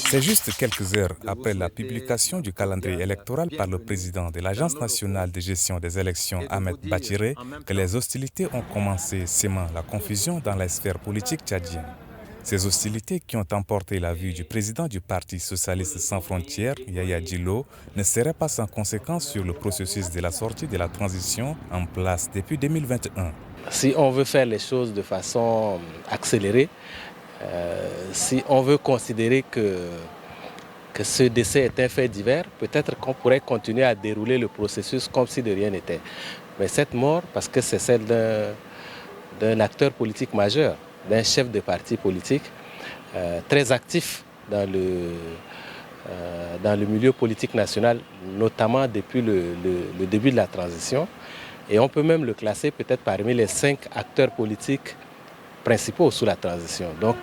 C'est juste quelques heures après la publication du calendrier électoral par le président de l'Agence nationale de gestion des élections, Ahmed Bachiré, que les hostilités ont commencé, sémant la confusion dans la sphère politique tchadienne. Ces hostilités qui ont emporté la vue du président du Parti socialiste sans frontières, Yaya Djillo, ne seraient pas sans conséquence sur le processus de la sortie de la transition en place depuis 2021. Si on veut faire les choses de façon accélérée, si on veut considérer que ce décès est un fait divers, peut-être qu'on pourrait continuer à dérouler le processus comme si de rien n'était. Mais cette mort, parce que c'est celle d'un acteur politique majeur, d'un chef de parti politique très actif dans le milieu politique national, notamment depuis le début de la transition. Et on peut même le classer peut-être parmi les 5 acteurs politiques principaux sous la transition. Donc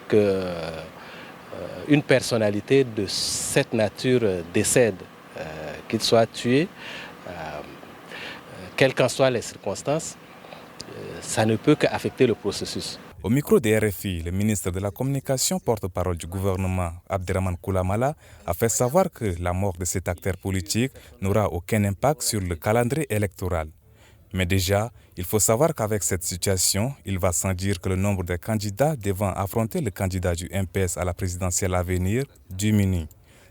qu'une personnalité de cette nature décède, qu'il soit tué, quelles qu'en soient les circonstances, ça ne peut qu'affecter le processus. Au micro de RFI, le ministre de la Communication, porte-parole du gouvernement, Abderrahmane Koulamala, a fait savoir que la mort de cet acteur politique n'aura aucun impact sur le calendrier électoral. Mais déjà, il faut savoir qu'avec cette situation, il va sans dire que le nombre de candidats devant affronter le candidat du MPS à la présidentielle à venir diminue,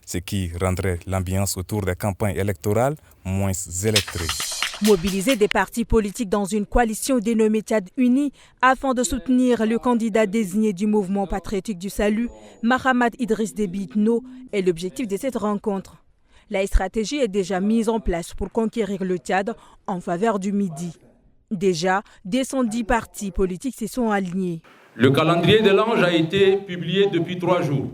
ce qui rendrait l'ambiance autour des campagnes électorales moins électrique. Mobiliser des partis politiques dans une coalition dénommée Tchad Uni afin de soutenir le candidat désigné du mouvement patriotique du salut, Mahamat Idriss Déby Itno, est l'objectif de cette rencontre. La stratégie est déjà mise en place pour conquérir le Tchad en faveur du Midi. Déjà, 210 partis politiques se sont alignés. Le calendrier de l'Ange a été publié depuis 3 jours.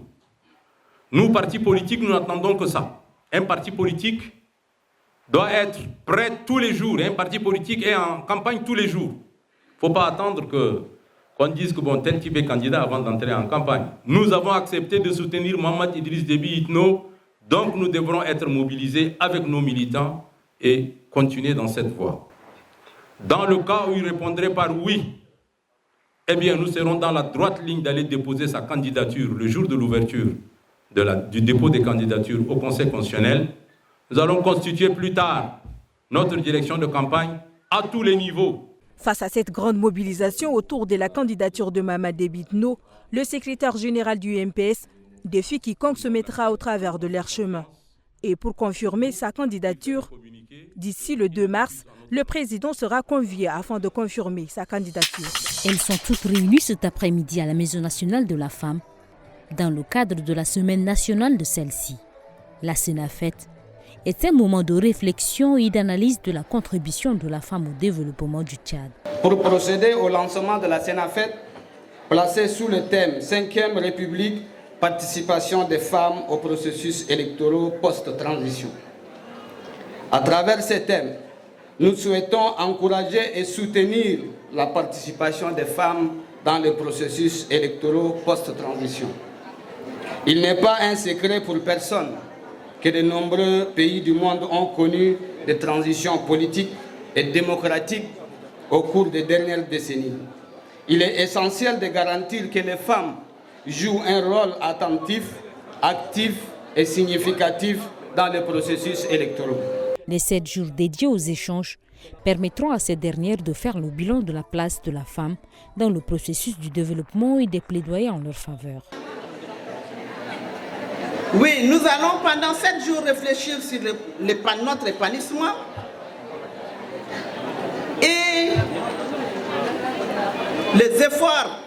Nous, partis politiques, nous n'attendons que ça. Un parti politique doit être prêt tous les jours. Un parti politique est en campagne tous les jours. Il ne faut pas attendre qu'on dise que tel type est candidat avant d'entrer en campagne. Nous avons accepté de soutenir Mahamat Idriss Déby Itno. Donc nous devrons être mobilisés avec nos militants et continuer dans cette voie. Dans le cas où il répondrait par oui, eh bien nous serons dans la droite ligne d'aller déposer sa candidature le jour de l'ouverture du dépôt des candidatures au Conseil constitutionnel. Nous allons constituer plus tard notre direction de campagne à tous les niveaux. Face à cette grande mobilisation autour de la candidature de Mahamat Déby Itno, le secrétaire général du MPS défie quiconque se mettra au travers de leur chemin. Et pour confirmer sa candidature, d'ici le 2 mars, le président sera convié afin de confirmer sa candidature. Elles sont toutes réunies cet après-midi à la Maison nationale de la femme, dans le cadre de la semaine nationale de celle-ci. La Sénafet est un moment de réflexion et d'analyse de la contribution de la femme au développement du Tchad. Pour procéder au lancement de la Sénafet, placée sous le thème 5e République, participation des femmes aux processus électoraux post-transition. À travers ces thèmes, nous souhaitons encourager et soutenir la participation des femmes dans les processus électoraux post-transition. Il n'est pas un secret pour personne que de nombreux pays du monde ont connu des transitions politiques et démocratiques au cours des dernières décennies. Il est essentiel de garantir que les femmes jouent un rôle attentif, actif et significatif dans les processus électoraux. Les 7 jours dédiés aux échanges permettront à ces dernières de faire le bilan de la place de la femme dans le processus du développement et des plaidoyers en leur faveur. Oui, nous allons pendant 7 jours réfléchir sur notre épanouissement et les efforts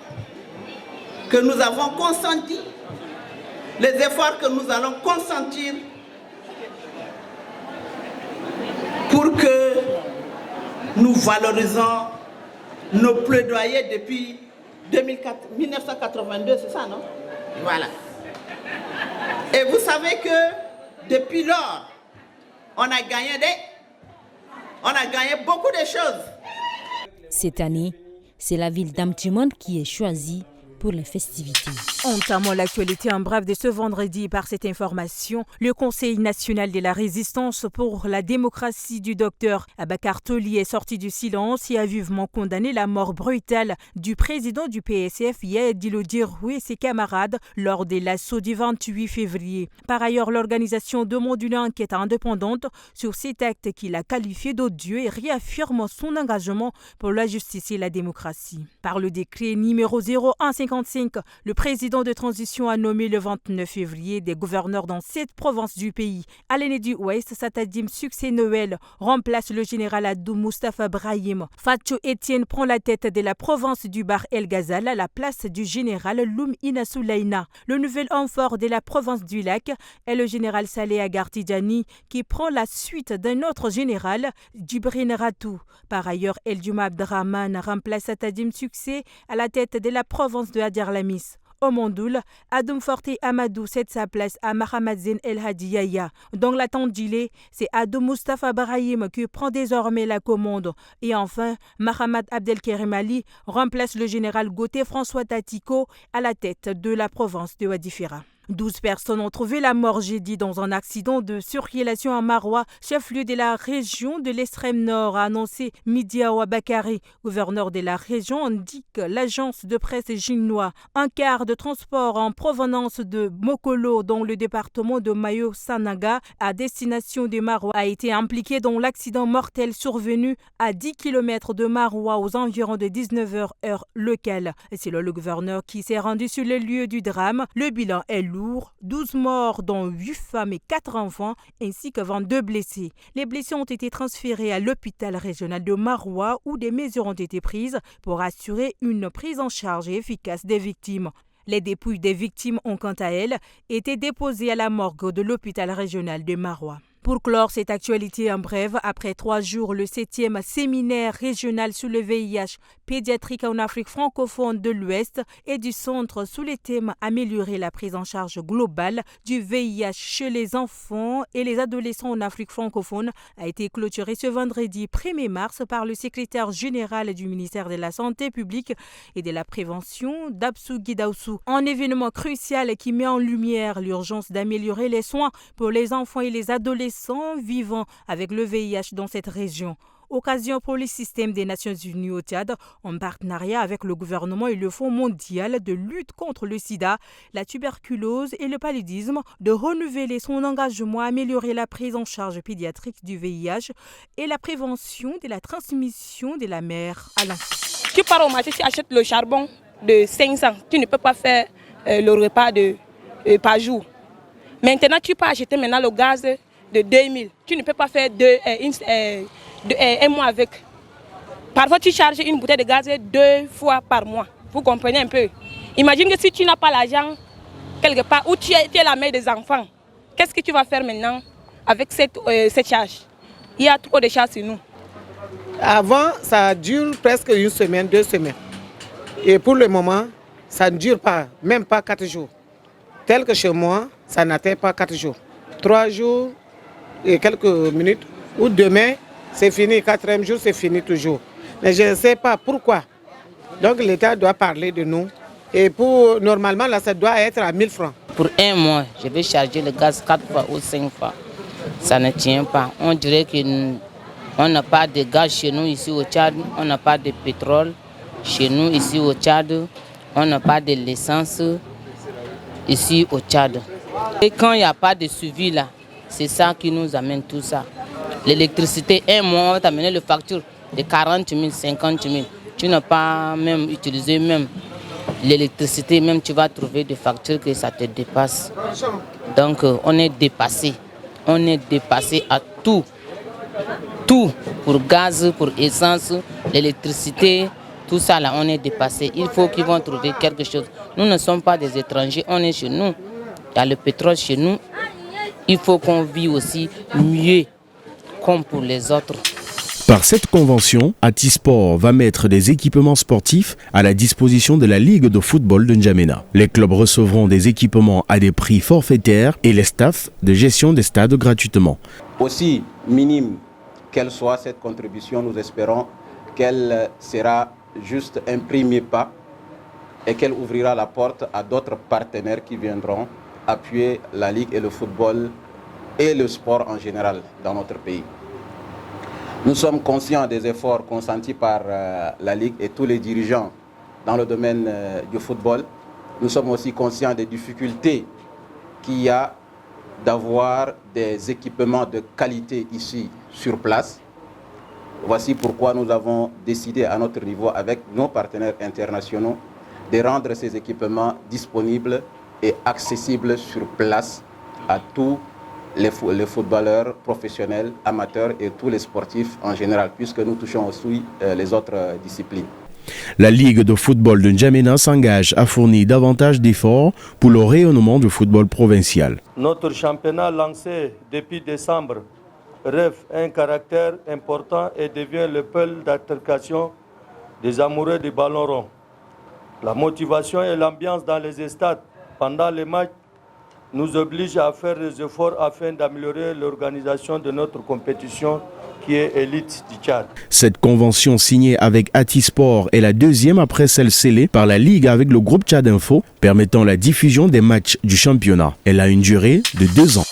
que nous avons consentis, les efforts que nous allons consentir pour que nous valorisons nos plaidoyers depuis 1982, c'est ça, non? Voilà. Et vous savez que depuis lors, on a gagné beaucoup de choses. Cette année, c'est la ville d'Amtimon qui est choisie pour les festivités. Entamons l'actualité en bref de ce vendredi par cette information. Le Conseil national de la résistance pour la démocratie du docteur Abakar Toli est sorti du silence et a vivement condamné la mort brutale du président du PSF, Yahed Diroui, et ses camarades lors de l'assaut du 28 février. Par ailleurs, l'organisation demande une enquête indépendante sur cet acte qu'il a qualifié d'odieux et réaffirme son engagement pour la justice et la démocratie. Par le décret numéro 0155, le président de transition a nommé le 29 février des gouverneurs dans 7 provinces du pays. À l'aîné du Ouest, Satadim Succès Noël remplace le général Adou Mustafa Brahim. Fatcho Etienne prend la tête de la province du Bahr El Ghazal à la place du général Loum Ina Soulaïna. Le nouvel homme fort de la province du Lac est le général Saleh Agar Tidjani qui prend la suite d'un autre général, Djibril Ratou. Par ailleurs, El Djouma Abdrahman remplace Satadim Succès à la tête de la province de Hadjar Lamis. Au Mandoul, Adoum Forte Amadou cède sa place à Mahamad Zen El Hadi Yahya. Dans la Tandjilé, c'est Adoum Mustafa Brahim qui prend désormais la commande. Et enfin, Mahamad Abdelkerim Ali remplace le général Gauthier François Tatiko à la tête de la province de Wadifira. 12 personnes ont trouvé la mort jeudi dans un accident de circulation à Maroua, chef-lieu de la région de l'extrême nord, a annoncé Midia Ouabakari, gouverneur de la région, indique l'agence de presse chinoise. Un car de transport en provenance de Mokolo dans le département de Mayo-Sanaga à destination de Maroua a été impliqué dans l'accident mortel survenu à 10 km de Maroua aux environs de 19h heure locale. C'est là le gouverneur qui s'est rendu sur le lieu du drame. Le bilan est lourd, 12 morts dont 8 femmes et 4 enfants ainsi que 22 blessés. Les blessés ont été transférés à l'hôpital régional de Maroua où des mesures ont été prises pour assurer une prise en charge efficace des victimes. Les dépouilles des victimes ont quant à elles été déposées à la morgue de l'hôpital régional de Maroua. Pour clore cette actualité en bref, après 3 jours, le 7e séminaire régional sur le VIH pédiatrique en Afrique francophone de l'Ouest et du Centre sous les thèmes améliorer la prise en charge globale du VIH chez les enfants et les adolescents en Afrique francophone a été clôturé ce vendredi 1er mars par le secrétaire général du ministère de la Santé publique et de la Prévention, Dabsou Guidaoussou. Un événement crucial qui met en lumière l'urgence d'améliorer les soins pour les enfants et les adolescents vivant avec le VIH dans cette région. Occasion pour le système des Nations Unies au Tchad, en partenariat avec le gouvernement et le Fonds mondial de lutte contre le sida, la tuberculose et le paludisme, de renouveler son engagement à améliorer la prise en charge pédiatrique du VIH et la prévention de la transmission de la mère à l'enfant. Tu pars au marché, tu achètes le charbon de 500, tu ne peux pas faire le repas par jour. Maintenant, tu peux acheter le gaz de 2000. Tu ne peux pas faire un mois avec. Parfois, tu charges une bouteille de gaz 2 fois par mois. Vous comprenez un peu? Imagine que si tu n'as pas l'argent quelque part où tu es la mère des enfants, qu'est-ce que tu vas faire maintenant avec cette charge? Il y a trop de charges sur nous. Avant, ça dure presque 1 semaine, 2 semaines. Et pour le moment, ça ne dure pas, même pas 4 jours. Tel que chez moi, ça n'atteint pas 4 jours. 3 jours et quelques minutes, ou demain, c'est fini, 4e jour, c'est fini toujours. Mais je ne sais pas pourquoi. Donc l'État doit parler de nous. Et normalement, là, ça doit être à 1000 francs. Pour 1 mois, je vais charger le gaz 4 fois ou 5 fois. Ça ne tient pas. On dirait qu'on n'a pas de gaz chez nous ici au Tchad, on n'a pas de pétrole chez nous ici au Tchad, on n'a pas de l'essence ici au Tchad. Et quand il n'y a pas de suivi là, c'est ça qui nous amène tout ça. L'électricité, 1 mois, on va t'amener le facture de 40 000, 50 000. Tu n'as pas même utilisé même l'électricité, même tu vas trouver des factures que ça te dépasse. Donc on est dépassé. On est dépassé à tout. Tout, pour gaz, pour essence, l'électricité, tout ça là, on est dépassé. Il faut qu'ils vont trouver quelque chose. Nous ne sommes pas des étrangers, on est chez nous. Il y a le pétrole chez nous. Il faut qu'on vive aussi mieux, comme pour les autres. Par cette convention, Atisport va mettre des équipements sportifs à la disposition de la Ligue de football de N'Djamena. Les clubs recevront des équipements à des prix forfaitaires et les staffs de gestion des stades gratuitement. Aussi minime qu'elle soit cette contribution, nous espérons qu'elle sera juste un premier pas et qu'elle ouvrira la porte à d'autres partenaires qui viendront appuyer la Ligue et le football et le sport en général dans notre pays. Nous sommes conscients des efforts consentis par la Ligue et tous les dirigeants dans le domaine du football. Nous sommes aussi conscients des difficultés qu'il y a d'avoir des équipements de qualité ici sur place. Voici pourquoi nous avons décidé à notre niveau avec nos partenaires internationaux de rendre ces équipements disponibles et accessibles sur place à tous les footballeurs professionnels, amateurs et tous les sportifs en général, puisque nous touchons aussi les autres disciplines. La Ligue de football de N'Djamena s'engage à fournir davantage d'efforts pour le rayonnement du football provincial. Notre championnat lancé depuis décembre revêt un caractère important et devient le pôle d'attraction des amoureux du ballon rond. La motivation et l'ambiance dans les stades pendant les matchs nous obligent à faire des efforts afin d'améliorer l'organisation de notre compétition qui est élite du Tchad. Cette convention signée avec Atisport est la deuxième après celle scellée par la Ligue avec le groupe Tchad Info, permettant la diffusion des matchs du championnat. Elle a une durée de 2 ans.